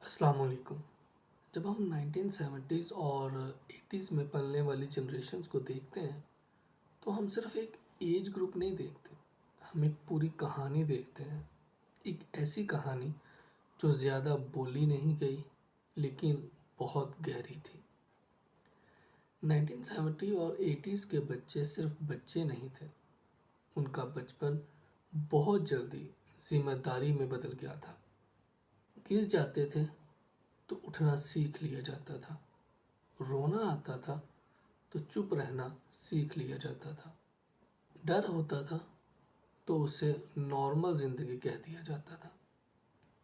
السلام علیکم۔ جب ہم 1970s اور 80s میں پلنے والی جنریشنز کو دیکھتے ہیں تو ہم صرف ایک ایج گروپ نہیں دیکھتے، ہم ایک پوری کہانی دیکھتے ہیں۔ ایک ایسی کہانی جو زیادہ بولی نہیں گئی لیکن بہت گہری تھی۔ 1970 اور 80s کے بچے صرف بچے نہیں تھے، ان کا بچپن بہت جلدی ذمہ داری میں بدل گیا تھا۔ گر جاتے تھے تو اٹھنا سیکھ لیا جاتا تھا، رونا آتا تھا تو چپ رہنا سیکھ لیا جاتا تھا، ڈر ہوتا تھا تو اسے نارمل زندگی کہہ دیا جاتا تھا۔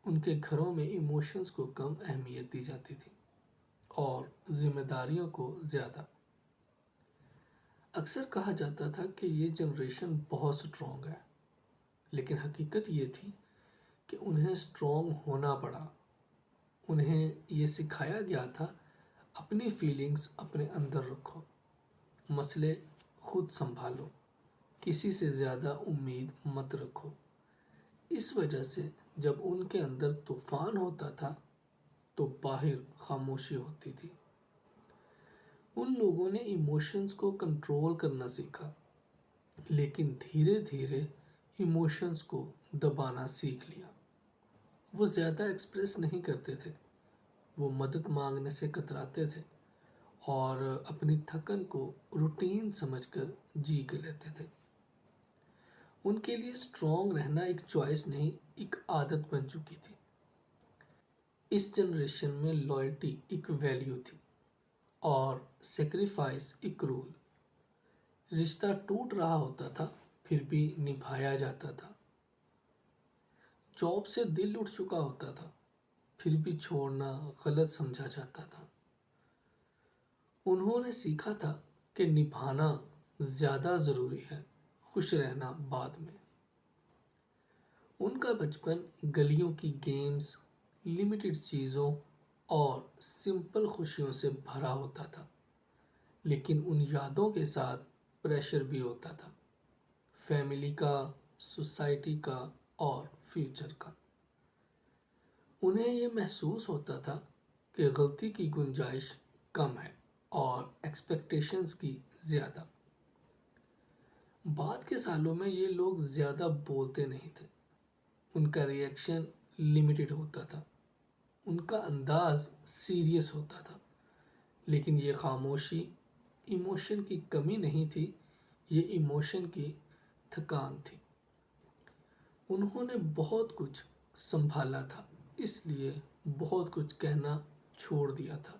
ان کے گھروں میں ایموشنز کو کم اہمیت دی جاتی تھی اور ذمہ داریوں کو زیادہ۔ اکثر کہا جاتا تھا کہ یہ جنریشن بہت سٹرونگ ہے، لیکن حقیقت یہ تھی کہ انہیں سٹرونگ ہونا پڑا۔ انہیں یہ سکھایا گیا تھا اپنی فیلنگز اپنے اندر رکھو، مسئلے خود سنبھالو، کسی سے زیادہ امید مت رکھو۔ اس وجہ سے جب ان کے اندر طوفان ہوتا تھا تو باہر خاموشی ہوتی تھی۔ ان لوگوں نے ایموشنز کو کنٹرول کرنا سیکھا، لیکن دھیرے دھیرے ایموشنز کو دبانا سیکھ لیا۔ وہ زیادہ ایکسپریس نہیں کرتے تھے، وہ مدد مانگنے سے کتراتے تھے اور اپنی تھکن کو روٹین سمجھ کر جی کے لیتے تھے۔ ان کے لیے سٹرونگ رہنا ایک چوائس نہیں، ایک عادت بن چکی تھی۔ اس جنریشن میں لائلٹی ایک ویلیو تھی اور سیکریفائس ایک رول۔ رشتہ ٹوٹ رہا ہوتا تھا پھر بھی نبھایا جاتا تھا، جاب سے دل اٹھ چکا ہوتا تھا پھر بھی چھوڑنا غلط سمجھا جاتا تھا۔ انہوں نے سیکھا تھا کہ نبھانا زیادہ ضروری ہے، خوش رہنا بعد میں۔ ان کا بچپن گلیوں کی گیمز، لمیٹڈ چیزوں اور سمپل خوشیوں سے بھرا ہوتا تھا، لیکن ان یادوں کے ساتھ پریشر بھی ہوتا تھا، فیملی کا، سوسائٹی کا اور فیوچر کا۔ انہیں یہ محسوس ہوتا تھا کہ غلطی کی گنجائش کم ہے اور ایکسپیکٹیشنز کی زیادہ۔ بعد کے سالوں میں یہ لوگ زیادہ بولتے نہیں تھے، ان کا ریئیکشن لمیٹڈ ہوتا تھا، ان کا انداز سیریس ہوتا تھا، لیکن یہ خاموشی ایموشن کی کمی نہیں تھی، یہ ایموشن کی تھکان تھی۔ انہوں نے بہت کچھ سنبھالا تھا، اس لیے بہت کچھ کہنا چھوڑ دیا تھا۔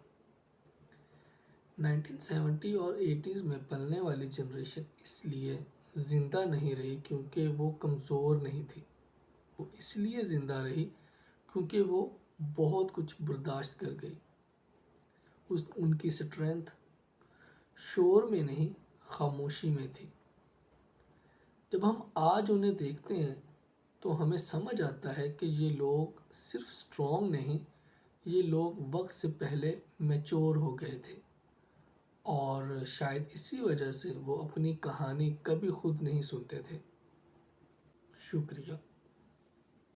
1970 اور 80s میں پلنے والی جنریشن اس لیے زندہ نہیں رہی کیونکہ وہ کمزور نہیں تھی، وہ اس لیے زندہ رہی کیونکہ وہ بہت کچھ برداشت کر گئی۔ ان کی سٹرینتھ شور میں نہیں، خاموشی میں تھی۔ جب ہم آج انہیں دیکھتے ہیں تو ہمیں سمجھ آتا ہے کہ یہ لوگ صرف سٹرونگ نہیں، یہ لوگ وقت سے پہلے میچور ہو گئے تھے، اور شاید اسی وجہ سے وہ اپنی کہانی کبھی خود نہیں سنتے تھے۔ شکریہ۔